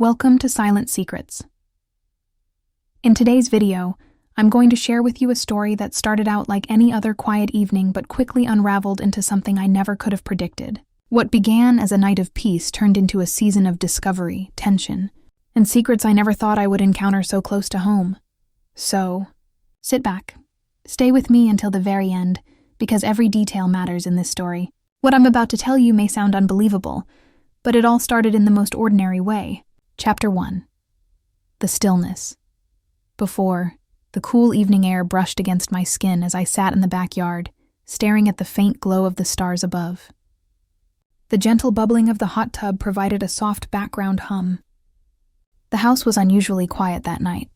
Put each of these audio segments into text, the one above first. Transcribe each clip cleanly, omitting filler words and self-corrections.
Welcome to Silent Secrets. In today's video, I'm going to share with you a story that started out like any other quiet evening but quickly unraveled into something I never could have predicted. What began as a night of peace turned into a season of discovery, tension, and secrets I never thought I would encounter so close to home. So, sit back. Stay with me until the very end, because every detail matters in this story. What I'm about to tell you may sound unbelievable, but it all started in the most ordinary way. Chapter 1. The Stillness. Before, the cool evening air brushed against my skin as I sat in the backyard, staring at the faint glow of the stars above. The gentle bubbling of the hot tub provided a soft background hum. The house was unusually quiet that night.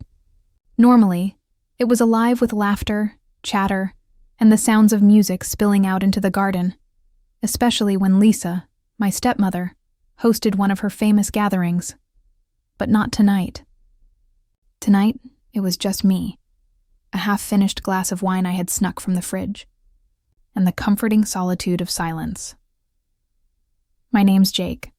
Normally, it was alive with laughter, chatter, and the sounds of music spilling out into the garden, especially when Lisa, my stepmother, hosted one of her famous gatherings. But not tonight. Tonight, it was just me, a half-finished glass of wine I had snuck from the fridge, and the comforting solitude of silence. My name's Jake.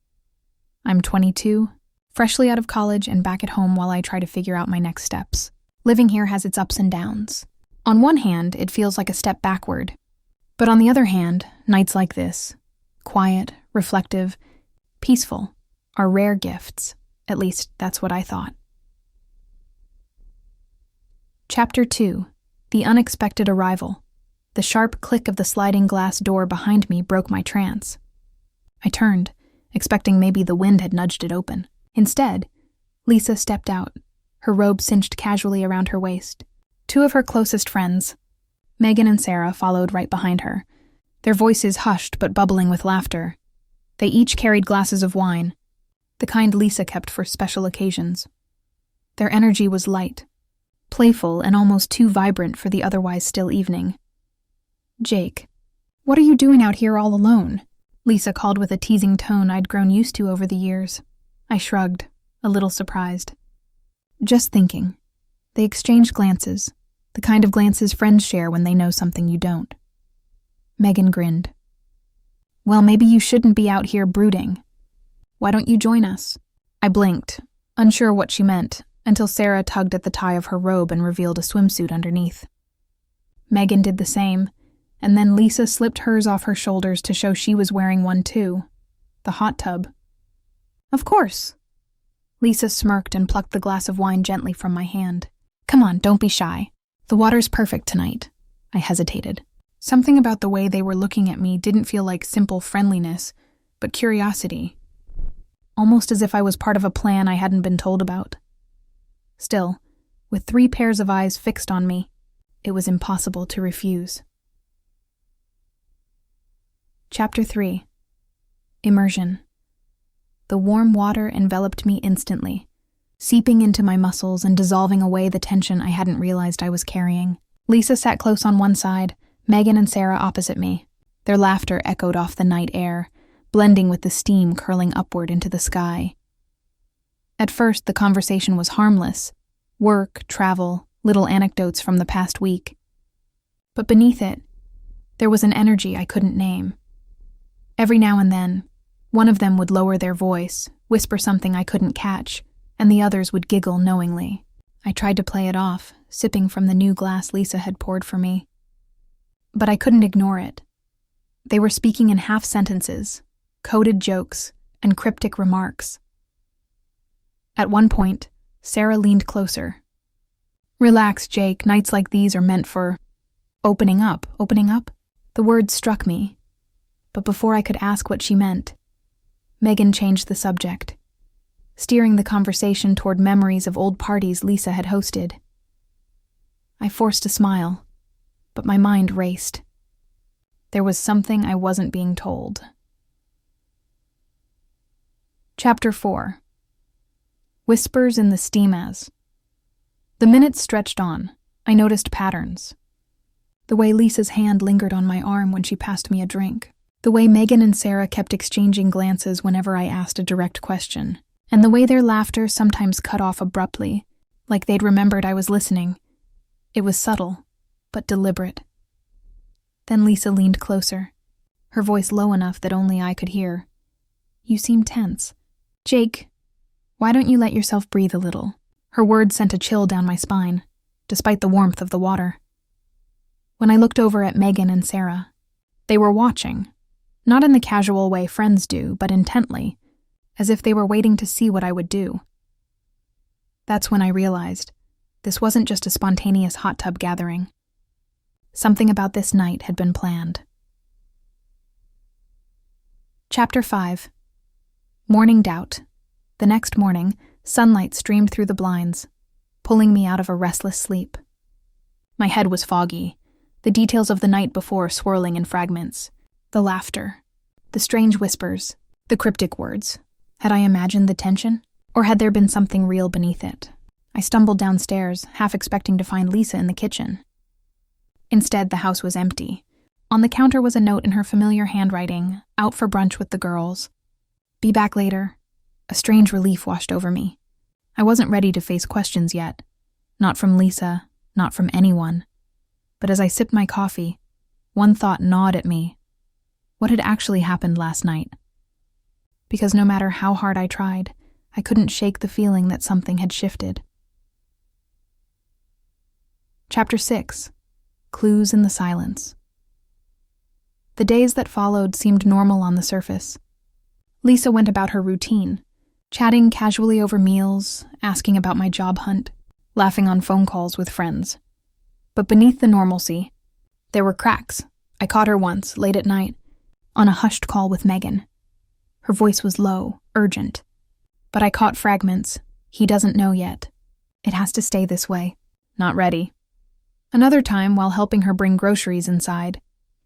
I'm 22, freshly out of college and back at home while I try to figure out my next steps. Living here has its ups and downs. On one hand, it feels like a step backward. But on the other hand, nights like this, quiet, reflective, peaceful, are rare gifts. At least, that's what I thought. Chapter 2. The Unexpected Arrival. The sharp click of the sliding glass door behind me broke my trance. I turned, expecting maybe the wind had nudged it open. Instead, Lisa stepped out, her robe cinched casually around her waist. Two of her closest friends, Megan and Sarah, followed right behind her, their voices hushed but bubbling with laughter. They each carried glasses of wine, the kind Lisa kept for special occasions. Their energy was light, playful, and almost too vibrant for the otherwise still evening. "Jake, what are you doing out here all alone?" Lisa called with a teasing tone I'd grown used to over the years. I shrugged, a little surprised. "Just thinking." They exchanged glances, the kind of glances friends share when they know something you don't. Megan grinned. "Well, maybe you shouldn't be out here brooding. Why don't you join us?" I blinked, unsure what she meant, until Sarah tugged at the tie of her robe and revealed a swimsuit underneath. Megan did the same, and then Lisa slipped hers off her shoulders to show she was wearing one too. The hot tub. "Of course." Lisa smirked and plucked the glass of wine gently from my hand. "Come on, don't be shy. The water's perfect tonight." I hesitated. Something about the way they were looking at me didn't feel like simple friendliness, but curiosity. Almost as if I was part of a plan I hadn't been told about. Still, with 3 pairs of eyes fixed on me, it was impossible to refuse. Chapter 3. Immersion. The warm water enveloped me instantly, seeping into my muscles and dissolving away the tension I hadn't realized I was carrying. Lisa sat close on one side, Megan and Sarah opposite me. Their laughter echoed off the night air, blending with the steam curling upward into the sky. At first, the conversation was harmless. Work, travel, little anecdotes from the past week. But beneath it, there was an energy I couldn't name. Every now and then, one of them would lower their voice, whisper something I couldn't catch, and the others would giggle knowingly. I tried to play it off, sipping from the new glass Lisa had poured for me. But I couldn't ignore it. They were speaking in half sentences, coded jokes, and cryptic remarks. At one point, Sarah leaned closer. "Relax, Jake, nights like these are meant for opening up. The word struck me, but before I could ask what she meant, Megan changed the subject, steering the conversation toward memories of old parties Lisa had hosted. I forced a smile, but my mind raced. There was something I wasn't being told. Chapter 4. Whispers in the steam-as. The minutes stretched on. I noticed patterns. The way Lisa's hand lingered on my arm when she passed me a drink. The way Megan and Sarah kept exchanging glances whenever I asked a direct question. And the way their laughter sometimes cut off abruptly, like they'd remembered I was listening. It was subtle, but deliberate. Then Lisa leaned closer, her voice low enough that only I could hear. "You seem tense." "Jake, Why don't you let yourself breathe a little? Her words sent a chill down my spine, despite the warmth of the water. When I looked over at Megan and Sarah, they were watching, not in the casual way friends do, but intently, as if they were waiting to see what I would do. That's when I realized this wasn't just a spontaneous hot tub gathering. Something about this night had been planned. Chapter 5. Morning Doubt. The next morning, sunlight streamed through the blinds, pulling me out of a restless sleep. My head was foggy, the details of the night before swirling in fragments. The laughter, the strange whispers, the cryptic words. Had I imagined the tension? Or had there been something real beneath it? I stumbled downstairs, half expecting to find Lisa in the kitchen. Instead, the house was empty. On the counter was a note in her familiar handwriting, out for brunch with the girls. Be back later. A strange relief washed over me. I wasn't ready to face questions yet. Not from Lisa, not from anyone. But as I sipped my coffee, one thought gnawed at me. What had actually happened last night? Because no matter how hard I tried, I couldn't shake the feeling that something had shifted. Chapter 6. Clues in the Silence. The days that followed seemed normal on the surface. Lisa went about her routine, chatting casually over meals, asking about my job hunt, laughing on phone calls with friends. But beneath the normalcy, there were cracks. I caught her once, late at night, on a hushed call with Megan. Her voice was low, urgent. But I caught fragments. He doesn't know yet. It has to stay this way. Not ready. Another time, while helping her bring groceries inside,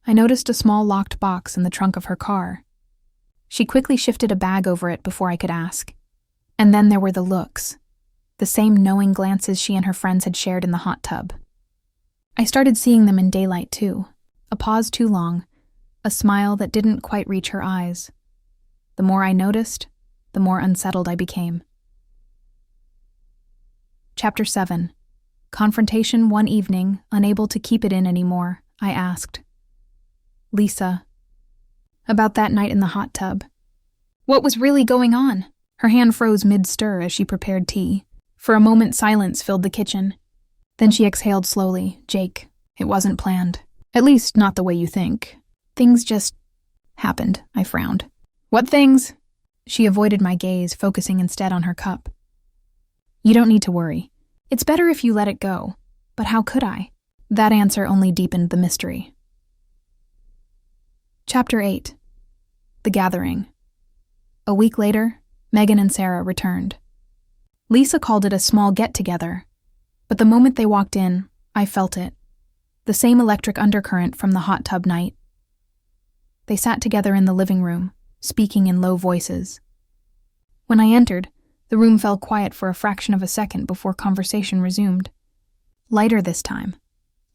I noticed a small locked box in the trunk of her car. She quickly shifted a bag over it before I could ask. And then there were the looks. The same knowing glances she and her friends had shared in the hot tub. I started seeing them in daylight too. A pause too long. A smile that didn't quite reach her eyes. The more I noticed, the more unsettled I became. Chapter 7. Confrontation one evening, unable to keep it in anymore, I asked. Lisa. About that night in the hot tub. What was really going on? Her hand froze mid-stir as she prepared tea. For a moment, silence filled the kitchen. Then she exhaled slowly. Jake, it wasn't planned. At least not the way you think. Things just happened, I frowned. What things? She avoided my gaze, focusing instead on her cup. You don't need to worry. It's better if you let it go. But how could I? That answer only deepened the mystery. Chapter 8. The Gathering. A week later, Megan and Sarah returned. Lisa called it a small get-together, but the moment they walked in, I felt it. The same electric undercurrent from the hot tub night. They sat together in the living room, speaking in low voices. When I entered, the room fell quiet for a fraction of a second before conversation resumed. Lighter this time,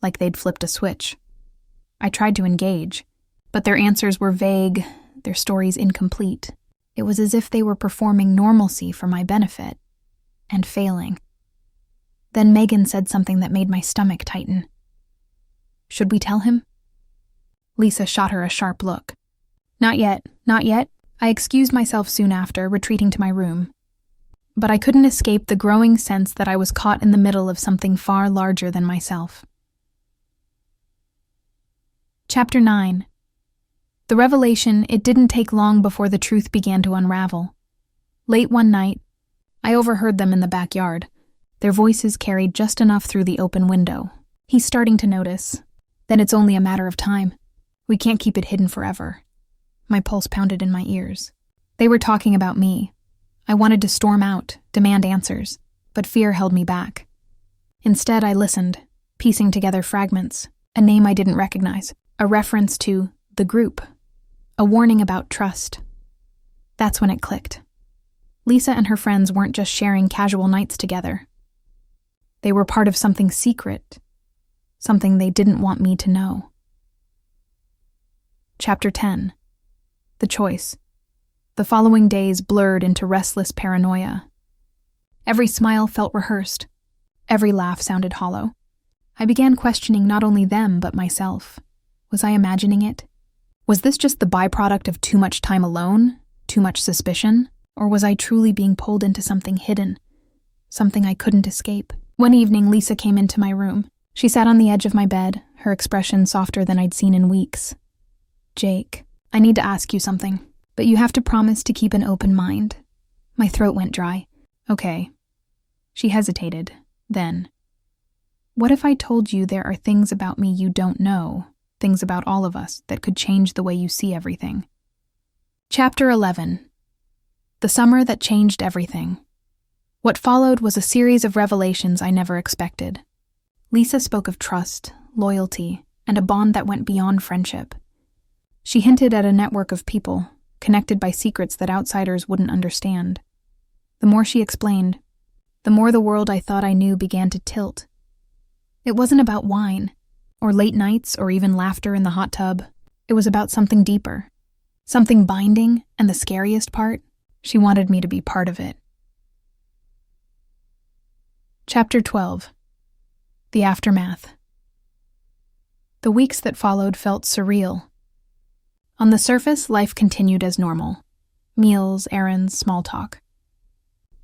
like they'd flipped a switch. I tried to engage, but their answers were vague, their stories incomplete. It was as if they were performing normalcy for my benefit, and failing. Then Megan said something that made my stomach tighten. Should we tell him? Lisa shot her a sharp look. Not yet, not yet. I excused myself soon after, retreating to my room. But I couldn't escape the growing sense that I was caught in the middle of something far larger than myself. Chapter 9. The revelation, it didn't take long before the truth began to unravel. Late one night, I overheard them in the backyard. Their voices carried just enough through the open window. He's starting to notice. Then it's only a matter of time. We can't keep it hidden forever. My pulse pounded in my ears. They were talking about me. I wanted to storm out, demand answers, but fear held me back. Instead, I listened, piecing together fragments, a name I didn't recognize, a reference to the group, a warning about trust. That's when it clicked. Lisa and her friends weren't just sharing casual nights together. They were part of something secret, something they didn't want me to know. Chapter 10. The Choice. The following days blurred into restless paranoia. Every smile felt rehearsed. Every laugh sounded hollow. I began questioning not only them, but myself. Was I imagining it? Was this just the byproduct of too much time alone? Too much suspicion? Or was I truly being pulled into something hidden, something I couldn't escape? One evening, Lisa came into my room. She sat on the edge of my bed, her expression softer than I'd seen in weeks. "Jake, I need to ask you something, but you have to promise to keep an open mind." My throat went dry. "Okay." She hesitated. Then, "What if I told you there are things about me you don't know, things about all of us that could change the way you see everything?" Chapter 11. The Summer That Changed Everything. What followed was a series of revelations I never expected. Lisa spoke of trust, loyalty, and a bond that went beyond friendship. She hinted at a network of people, connected by secrets that outsiders wouldn't understand. The more she explained, the more the world I thought I knew began to tilt. It wasn't about wine, or late nights, or even laughter in the hot tub. It was about something deeper, something binding, and the scariest part, she wanted me to be part of it. Chapter 12. The Aftermath. The weeks that followed felt surreal. On the surface, life continued as normal. Meals, errands, small talk.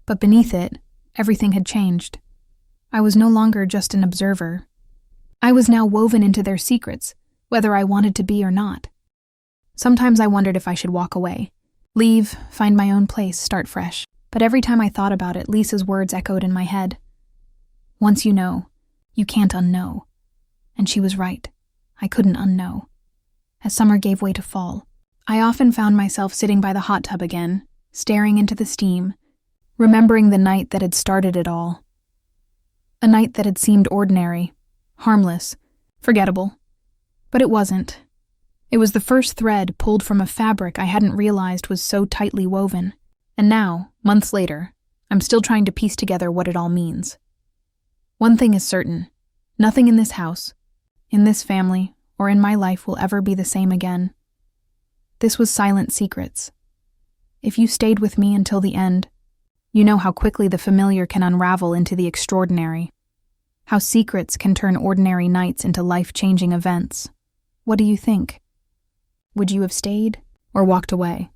But beneath it, everything had changed. I was no longer just an observer. I was now woven into their secrets, whether I wanted to be or not. Sometimes I wondered if I should walk away, leave, find my own place, start fresh. But every time I thought about it, Lisa's words echoed in my head. "Once you know, you can't unknow." And she was right. I couldn't unknow. As summer gave way to fall, I often found myself sitting by the hot tub again, staring into the steam, remembering the night that had started it all. A night that had seemed ordinary, harmless, forgettable. But it wasn't. It was the first thread pulled from a fabric I hadn't realized was so tightly woven. And now, months later, I'm still trying to piece together what it all means. One thing is certain. Nothing in this house, in this family, or in my life will ever be the same again. This was Silent Secrets. If you stayed with me until the end, you know how quickly the familiar can unravel into the extraordinary, how secrets can turn ordinary nights into life-changing events. What do you think? Would you have stayed or walked away?